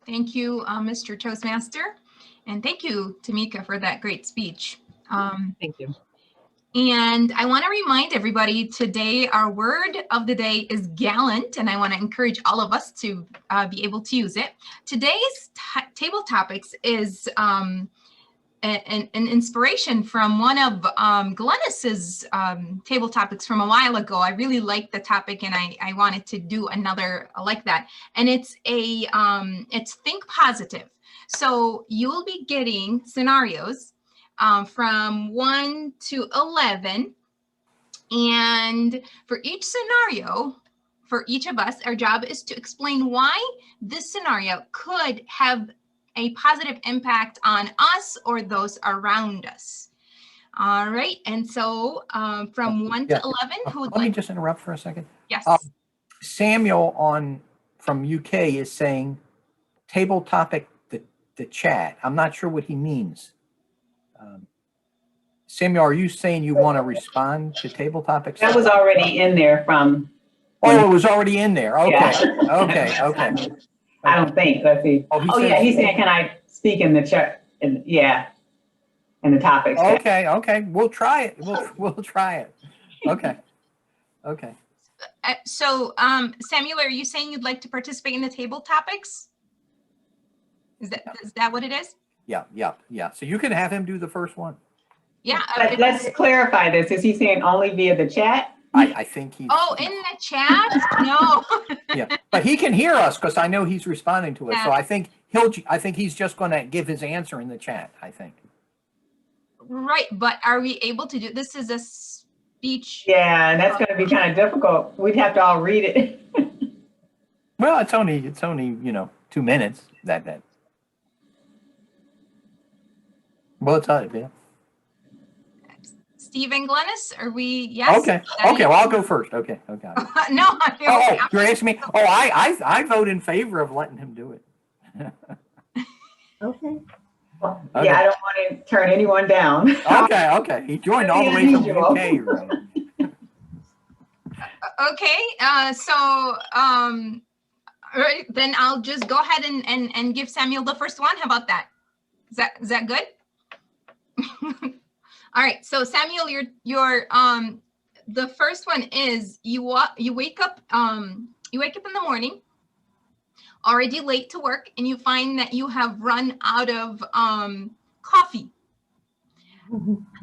Thank you, Mr. Toastmaster. And thank you, Tamika, for that great speech. Thank you. And I want to remind everybody today, our word of the day is gallant, and I want to encourage all of us to be able to use it. Today's table topics is an inspiration from one of Glennis's table topics from a while ago. I really liked the topic, and I wanted to do another like that. And it's think positive. So you'll be getting scenarios from 1 to 11. And for each scenario, for each of us, our job is to explain why this scenario could have a positive impact on us or those around us. All right. And so from 1 to 11, who would Let me just interrupt for a second. Yes. Samuel from UK is saying table topic, the chat. I'm not sure what he means. Samuel, are you saying you want to respond to table topics? That was already in there from. Oh, it was already in there. Okay. Yeah. Okay. I don't think. Let's see. Yeah, he's saying, can I speak in the chat? In the topics. Okay. We'll try it. We'll try it. Okay. So, Samuel, are you saying you'd like to participate in the table topics? Is that what it is? Yeah. So you can have him do the first one. Yeah. But let's clarify this. Is he saying only via the chat? I think he's. Oh, in the chat? No. Yeah, but he can hear us because I know he's responding to us. Yeah. So I think he's just going to give his answer in the chat. I think. Right, but are we able to do this? Is a speech. Yeah, and that's going to be kind of difficult. We'd have to all read it. Well, it's only 2 minutes. That. Well, it's yeah. Steve and Glennis, are we? Yes. Okay. Well, I'll go first. Okay. No. You're asking me. Oh, I vote in favor of letting him do it. Okay. Yeah, I don't want to turn anyone down. Okay. He joined all the way from the UK. Right? Okay. So, all right, then I'll just go ahead and give Samuel the first one. How about that? Is that good? All right, so Samuel, your the first one is you wake up in the morning, already late to work, and you find that you have run out of coffee.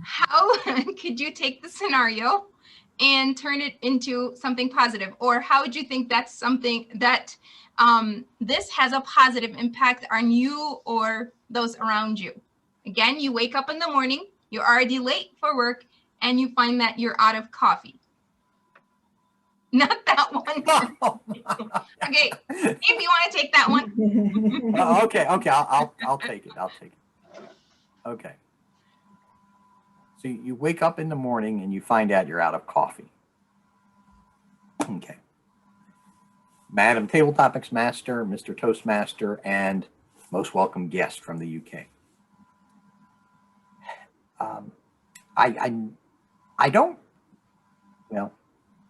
How could you take the scenario and turn it into something positive? Or how would you think that's something that this has a positive impact on you or those around you? Again, you wake up in the morning, you're already late for work, and you find that you're out of coffee. Not that one. Okay, if you want to take that one. Okay, I'll take it. Okay. So you wake up in the morning and you find out you're out of coffee. Okay. Madam Table Topics Master, Mr. Toastmaster, and most welcome guest from the UK.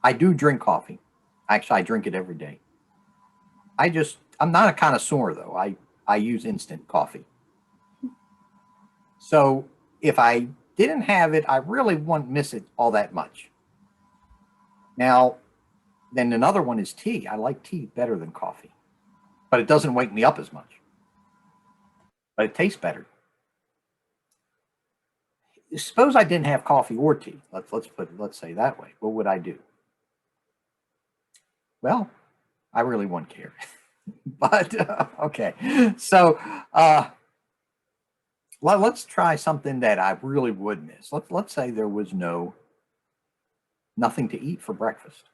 I do drink coffee. Actually, I drink it every day. I'm not a connoisseur though. I use instant coffee. So if I didn't have it, I really wouldn't miss it all that much. Now, then another one is tea. I like tea better than coffee, but it doesn't wake me up as much. But it tastes better. Suppose I didn't have coffee or tea. Let's say that way. What would I do? Well, I really wouldn't care. But okay. So let's try something that I really would miss. Let's say there was nothing to eat for breakfast.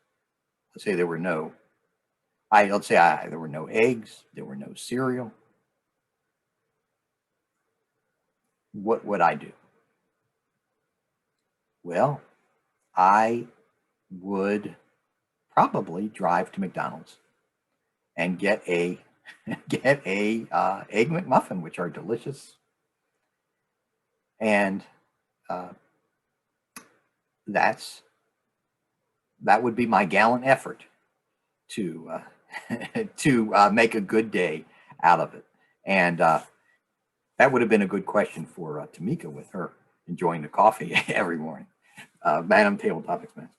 Let's say there were no eggs, there were no cereal. What would I do? Well, I would probably drive to McDonald's and get a Egg McMuffin, which are delicious, and that would be my gallant effort to to make a good day out of it. And that would have been a good question for Tamika with her enjoying the coffee every morning. Madam Table Topics Master.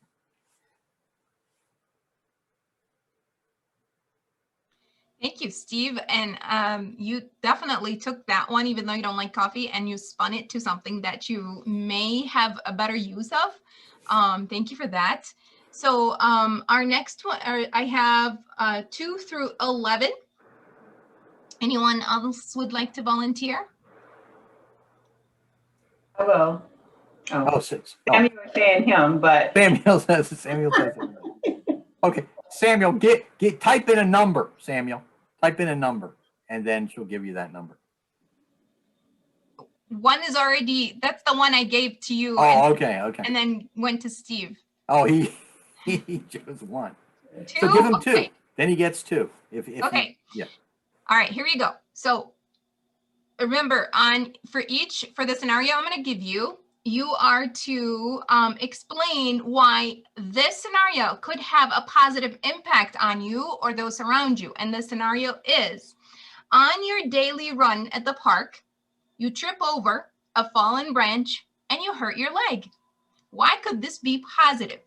Thank you, Steve. And you definitely took that one, even though you don't like coffee, and you spun it to something that you may have a better use of. Thank you for that. So our next one, I have 2 through 11. Anyone else would like to volunteer? I will. Oh, Samuel was saying him, but Samuel says it. Okay, Samuel, type in a number, Samuel. Type in a number, and then she'll give you that number. One is already, that's the one I gave to you. Oh, okay. And then went to Steve. Oh, he chose 1. 2? So give him 2. Okay. Then he gets 2. If Okay. Yeah. All right, here we go. So remember, for the scenario I'm going to give you, you are to explain why this scenario could have a positive impact on you or those around you. And the scenario is, on your daily run at the park, you trip over a fallen branch and you hurt your leg. Why could this be positive?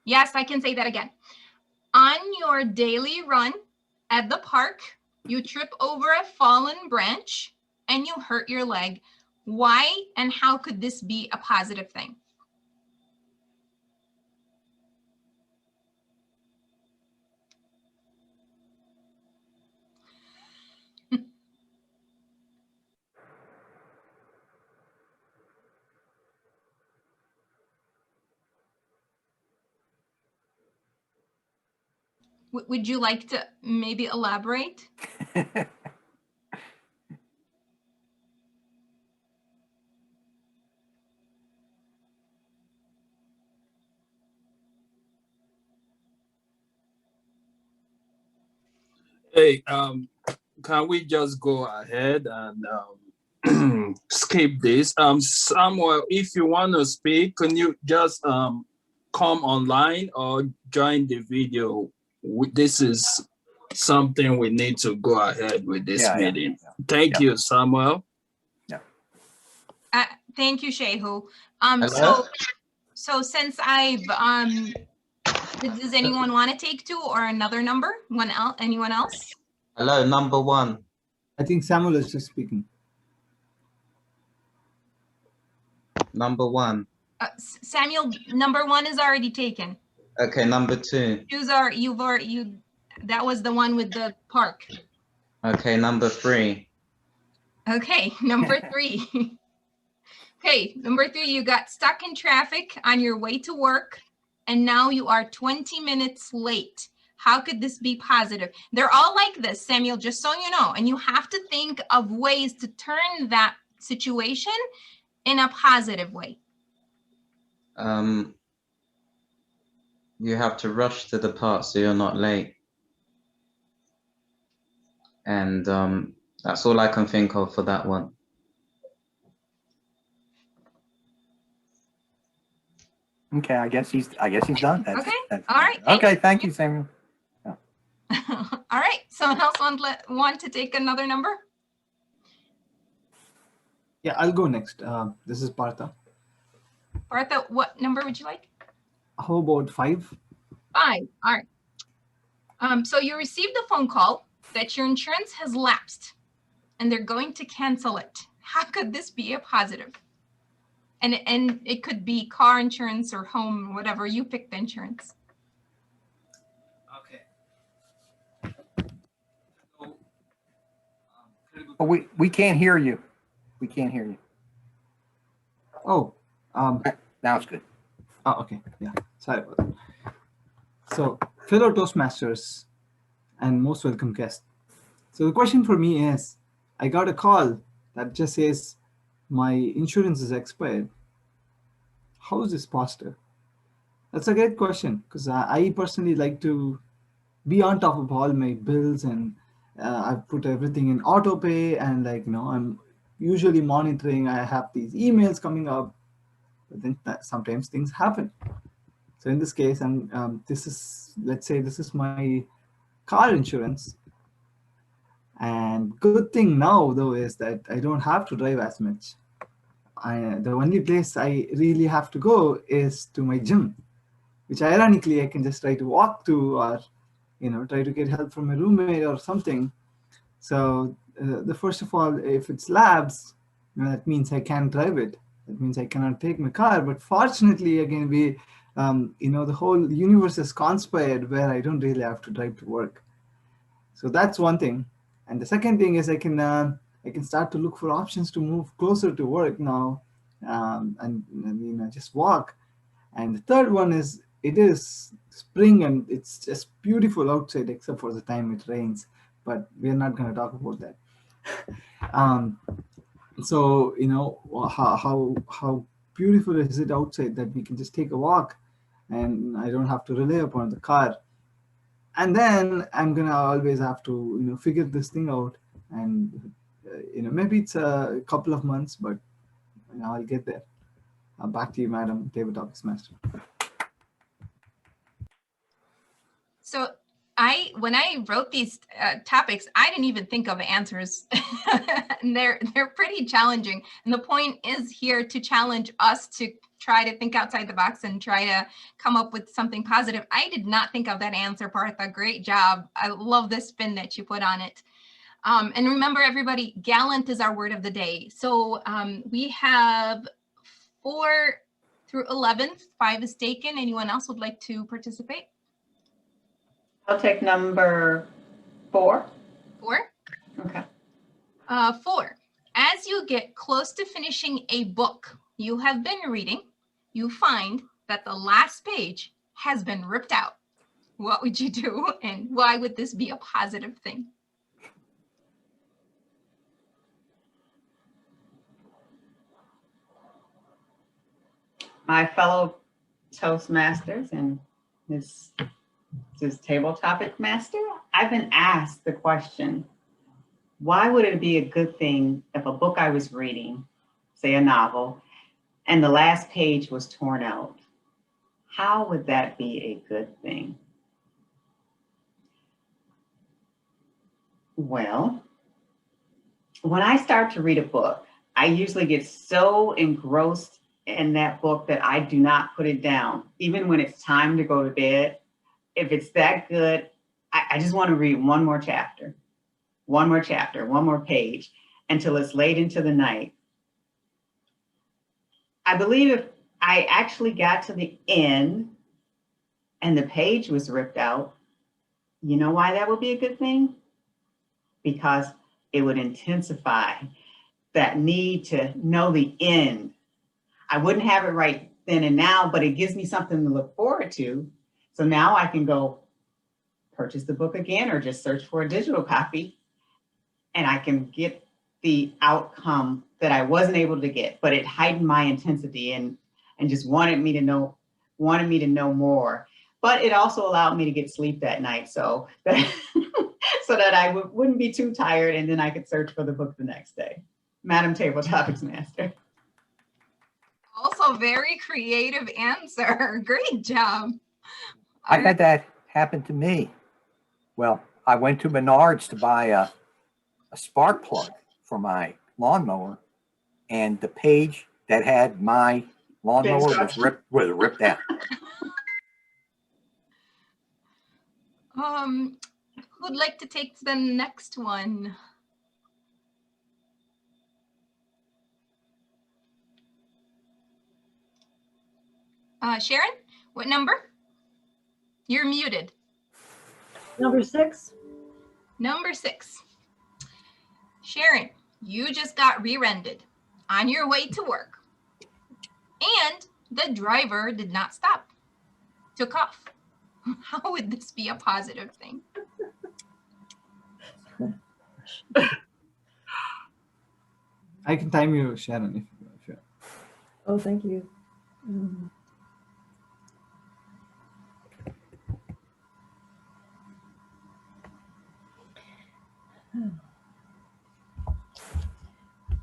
Yes, I can say that again. On your daily run at the park, you trip over a fallen branch and you hurt your leg. Why and how could this be a positive thing? Would you like to maybe elaborate? Hey, can we just go ahead and skip this? Samuel, if you want to speak, can you just come online or join the video? This is something we need to go ahead with this meeting. Thank you, Samuel. Thank you, Shehu. So since I've does anyone want to take 2 or another number? Anyone else? Hello, number 1. I think Samuel is just speaking. Number 1. Samuel, number 1 is already taken. Okay, number 2. That was the one with the park. Okay, number 3. Okay, number 3. Okay, number 3, you got stuck in traffic on your way to work, and now you are 20 minutes late. How could this be positive? They're all like this, Samuel, just so you know, and you have to think of ways to turn that situation in a positive way. You have to rush to the park so you're not late. And that's all I can think of for that one. Okay, I guess he's done. That's all right. Okay, thank you, Samuel. Yeah. All right. Someone else want to take another number? Yeah, I'll go next. This is Partha. Partha, what number would you like? How about 5? 5. All right. So you received a phone call that your insurance has lapsed and they're going to cancel it. How could this be a positive? And it could be car insurance or home, whatever. You pick the insurance. Okay. Oh, we can't hear you. We can't hear you. Oh. Now it's good. Oh, okay. Yeah. Sorry about that. So, fellow Toastmasters and most welcome guests. So the question for me is, I got a call that just says my insurance is expired. How is this possible? That's a great question, because I personally like to be on top of all my bills and I've put everything in auto pay, and like, I'm usually monitoring. I have these emails coming up, but then sometimes things happen. So in this case, let's say this is my car insurance. And good thing now though is that I don't have to drive as much. The only place I really have to go is to my gym, which ironically I can just try to walk to, or try to get help from a roommate or something. So the first of all, if it's labs, that means I can't drive it. That means I cannot take my car. But fortunately, again, the whole universe is conspired where I don't really have to drive to work. So that's one thing. And the second thing is I can start to look for options to move closer to work now, and just walk. And the third one is, it is spring and it's just beautiful outside except for the time it rains, but we're not going to talk about that. So how beautiful is it outside that we can just take a walk and I don't have to rely upon the car. And then I'm gonna always have to figure this thing out, and maybe it's a couple of months, but I'll get there. Back to you, Madam Table Topics Master. So when I wrote these topics, I didn't even think of answers. And they're pretty challenging. And the point is here to challenge us to try to think outside the box and try to come up with something positive. I did not think of that answer, Partha. Great job. I love the spin that you put on it. And remember, everybody, gallant is our word of the day. So we have 4 through 11. 5 is taken. Anyone else would like to participate? I'll take number 4. 4? Okay. 4. As you get close to finishing a book you have been reading, you find that the last page has been ripped out. What would you do, and why would this be a positive thing? My fellow Toastmasters and this table topic master, I've been asked the question, why would it be a good thing if a book I was reading, say a novel, and the last page was torn out? How would that be a good thing? Well, when I start to read a book, I usually get so engrossed in that book that I do not put it down. Even when it's time to go to bed, if it's that good, I just want to read one more chapter, one more page until it's late into the night. I believe if I actually got to the end and the page was ripped out, you know why that would be a good thing? Because it would intensify that need to know the end. I wouldn't have it right then and now, but it gives me something to look forward to. So now I can go purchase the book again or just search for a digital copy, and I can get the outcome that I wasn't able to get, but it heightened my intensity and just wanted me to know more. But it also allowed me to get sleep that night, so that so that I wouldn't be too tired, and then I could search for the book the next day. Madam Table Topics Master. Also, very creative answer. Great job. I had that happen to me. Well, I went to Menards to buy a spark plug for my lawnmower, and the page that had my lawnmower was ripped out. Who'd like to take the next one? Sharon, what number? You're muted. Number 6. Number 6. Sharon, you just got rear-ended on your way to work, and the driver did not stop, took off. How would this be a positive thing? I can time you, Sharon, if you. Oh, thank you.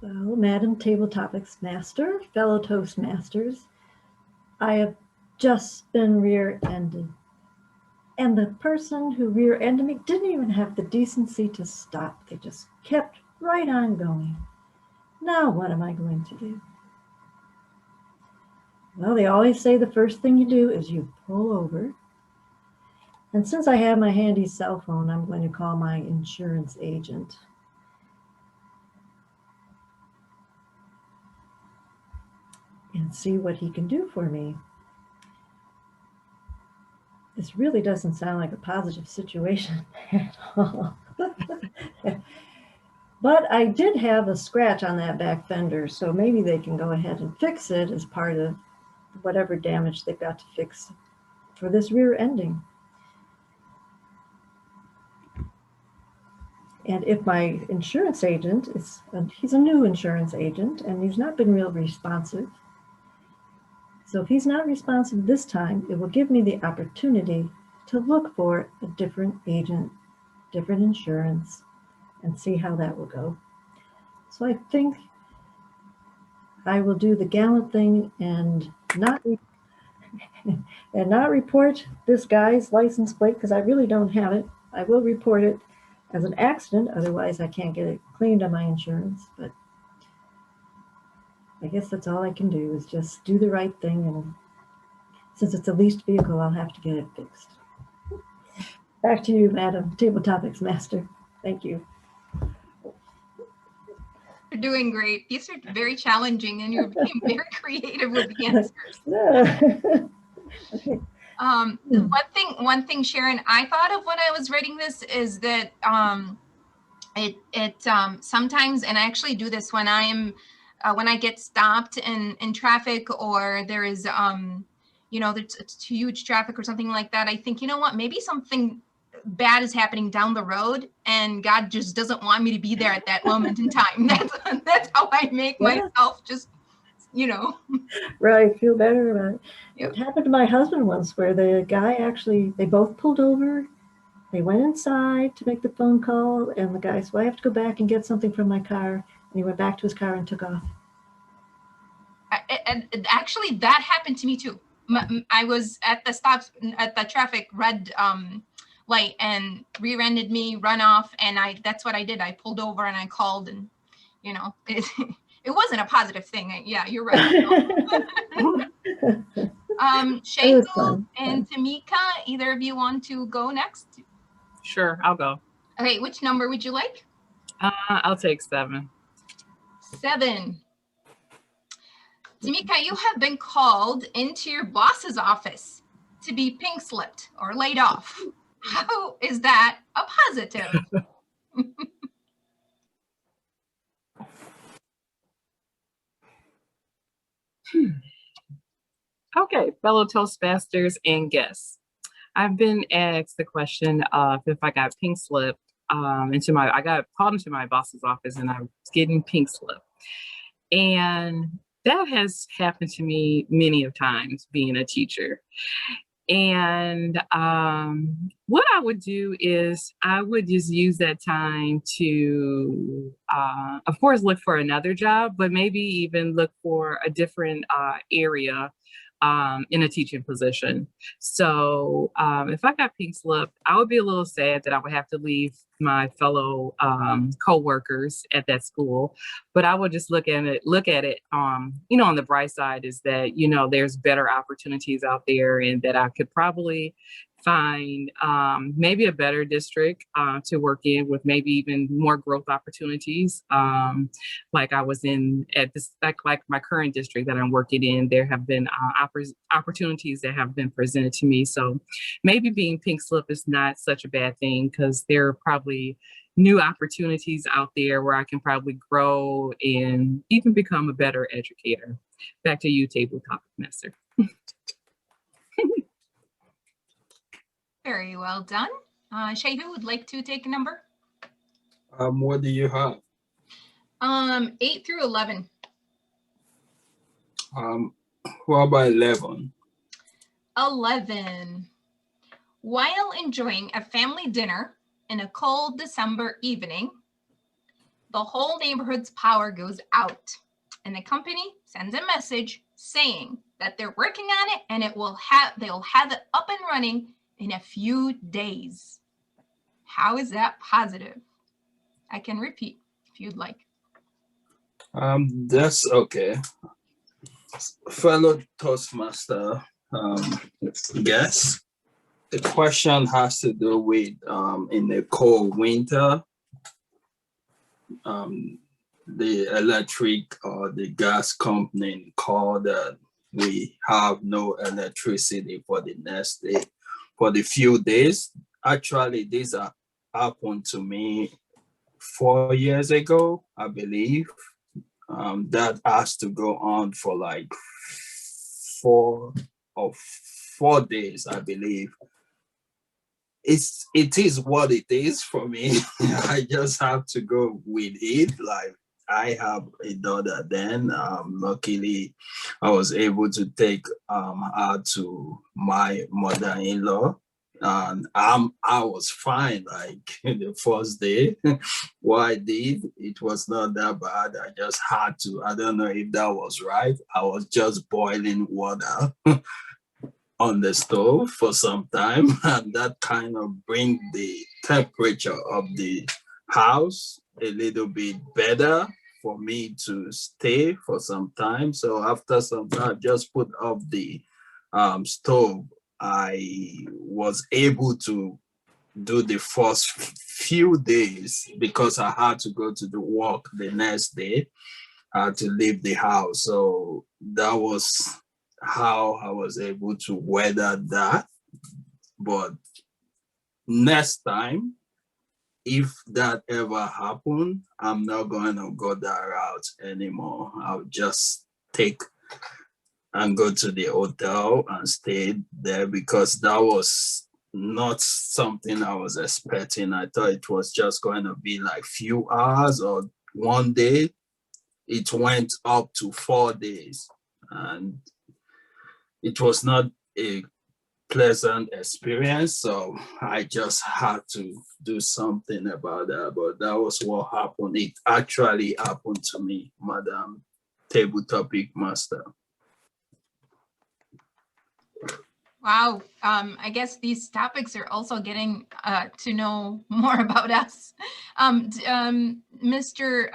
Well, Madam Table Topics Master, fellow Toastmasters, I have just been rear-ended. And the person who rear-ended me didn't even have the decency to stop. They just kept right on going. Now what am I going to do? Well, they always say the first thing you do is you pull over. And since I have my handy cell phone, I'm going to call my insurance agent. And see what he can do for me. This really doesn't sound like a positive situation at all. But I did have a scratch on that back fender, so maybe they can go ahead and fix it as part of whatever damage they've got to fix for this rear ending. And if my insurance agent he's a new insurance agent and he's not been real responsive. So if he's not responsive this time, it will give me the opportunity to look for a different agent, different insurance, and see how that will go. So I think I will do the gallant thing and not report this guy's license plate because I really don't have it. I will report it as an accident, otherwise I can't get it claimed on my insurance. But I guess that's all I can do is just do the right thing, and since it's a leased vehicle, I'll have to get it fixed. Back to you, Madam Table Topics Master. Thank you. You're doing great. These are very challenging, and you're being very creative with the answers. Okay. One thing, Sharon, I thought of when I was reading this is that sometimes, and I actually do this when I am when I get stopped in traffic, or there is it's huge traffic or something like that. I think, you know what, maybe something bad is happening down the road and God just doesn't want me to be there at that moment in time. That's how I make myself just, Right, feel better about it. Yep. It happened to my husband once where the guy they both pulled over. They went inside to make the phone call, and the guy said, well, I have to go back and get something from my car. And he went back to his car and took off. And actually, that happened to me too. I was at the traffic red light, and rear-ended me, run off, and that's what I did. I pulled over and I called, and it wasn't a positive thing. Yeah, you're right. Shayku and Tamika, either of you want to go next? Sure, I'll go. Okay, which number would you like? I'll take 7. 7. Tamika, you have been called into your boss's office to be pink slipped or laid off. How is that a positive? Okay, fellow Toastmasters and guests. I've been asked the question of if I got pink slipped I got called into my boss's office and I was getting pink slipped. And that has happened to me many of times being a teacher. And what I would do is I would just use that time to, of course, look for another job, but maybe even look for a different area in a teaching position. So if I got pink slipped, I would be a little sad that I would have to leave my fellow co-workers at that school, but I would just look at it, on the bright side is that, there's better opportunities out there, and that I could probably find maybe a better district to work in with maybe even more growth opportunities. Like I was in at this, like my current district that I'm working in, there have been opportunities that have been presented to me. So maybe being pink slip is not such a bad thing, because there are probably new opportunities out there where I can probably grow and even become a better educator. Back to you, Table Topic Master. Very well done. Shayhu would like to take a number. What do you have? 8 through 11. What about 11? 11. While enjoying a family dinner in a cold December evening, the whole neighborhood's power goes out, and the company sends a message saying that they're working on it and they'll have it up and running in a few days. How is that positive? I can repeat if you'd like. That's okay. Fellow Toastmaster guest, the question has to do with in the cold winter, the electric or the gas company called that we have no electricity for the next day, for the few days. Actually, this happened to me 4 years ago, I believe. That has to go on for like 4 days, I believe. It is what it is for me. I just have to go with it. Like, I have a daughter then. Luckily, I was able to take her to my mother-in-law. And I was fine, like the first day. What I did, it was not that bad. I just had to, I don't know if that was right. I was just boiling water on the stove for some time, and that kind of bring the temperature of the house a little bit better for me to stay for some time. So after some time, just put off the stove. I was able to do the first few days because I had to go to the work the next day. I had to leave the house. So that was how I was able to weather that. But next time, if that ever happened, I'm not going to go that route anymore. I'll just take and go to the hotel and stay there, because that was not something I was expecting. I thought it was just going to be like few hours or one day. It went up to 4 days, and it was not a pleasant experience. So I just had to do something about that. But that was what happened. It actually happened to me, Madam Table Topic Master. Wow. I guess these topics are also getting to know more about us. Mr.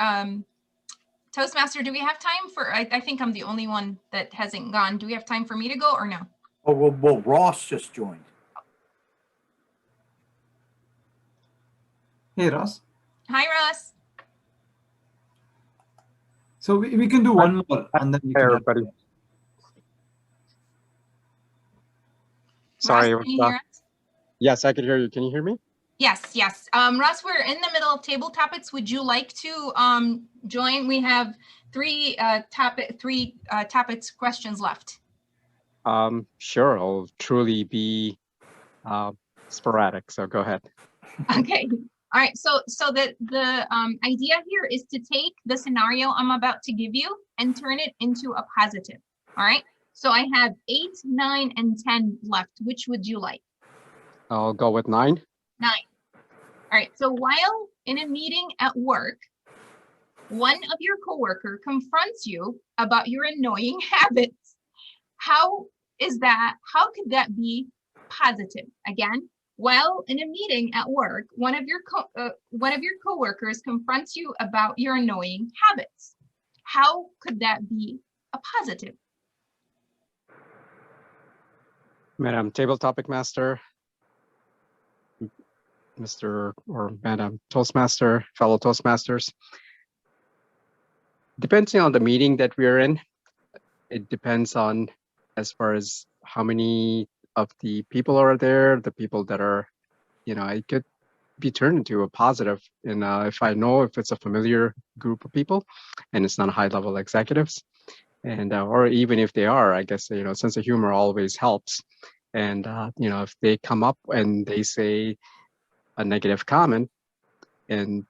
Toastmaster, do we have time for, I think I'm the only one that hasn't gone. Do we have time for me to go or no? Oh, well, Ross just joined. Hey, Ross. Hi, Ross. So we can do one more and then we Hey, can. everybody. Sorry. Ross, can you hear us? Yes, I can hear you. Can you hear me? Yes, yes. Ross, we're in the middle of table topics. Would you like to join? We have three topics questions left. Sure. I'll truly be sporadic. So go ahead. Okay. All right. So the idea here is to take the scenario I'm about to give you and turn it into a positive. All right. So I have 8, 9, and 10 left. Which would you like? I'll go with 9. 9. All right. So while in a meeting at work, one of your coworker confronts you about your annoying habits. How could that be positive? Again, while in a meeting at work, one of your coworkers confronts you about your annoying habits. How could that be a positive? Madam Table Topic Master, Mr. or Madam Toastmaster, fellow Toastmasters. Depending on the meeting that we're in, it depends on as far as how many of the people are there, the people that are, it could be turned into a positive. And if I know if it's a familiar group of people and it's not high-level executives, and or even if they are, I guess, sense of humor always helps. And, if they come up and they say a negative comment, and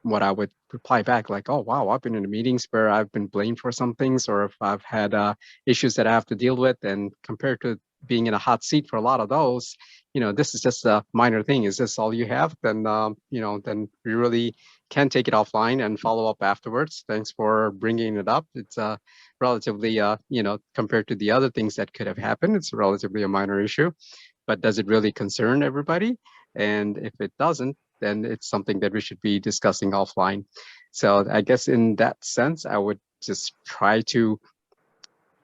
what I would reply back, like, oh, wow, I've been in meetings where I've been blamed for some things, or if I've had issues that I have to deal with, and compared to being in a hot seat for a lot of those, this is just a minor thing. Is this all you have? Then, then we really can take it offline and follow up afterwards. Thanks for bringing it up. It's relatively, you know, compared to the other things that could have happened, it's relatively a minor issue. But does it really concern everybody? And if it doesn't, then it's something that we should be discussing offline. So I guess in that sense, I would just try to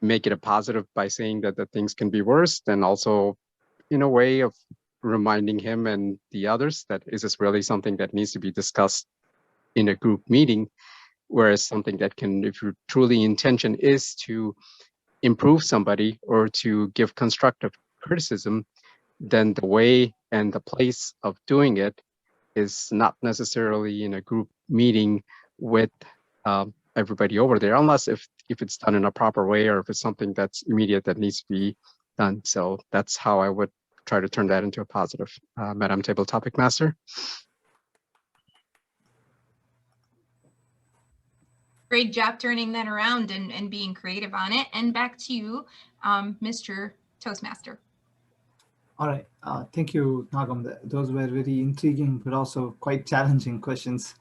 make it a positive by saying that the things can be worse, and also in a way of reminding him and the others that is this really something that needs to be discussed in a group meeting, whereas something that can, if your truly intention is to improve somebody or to give constructive criticism, then the way and the place of doing it is not necessarily in a group meeting with everybody over there, unless if it's done in a proper way, or if it's something that's immediate that needs to be done. So that's how I would try to turn that into a positive, Madam Table Topic Master. Great job turning that around and being creative on it. And back to you, Mr. Toastmaster. All right. Thank you, Nagam. Those were very intriguing, but also quite challenging questions.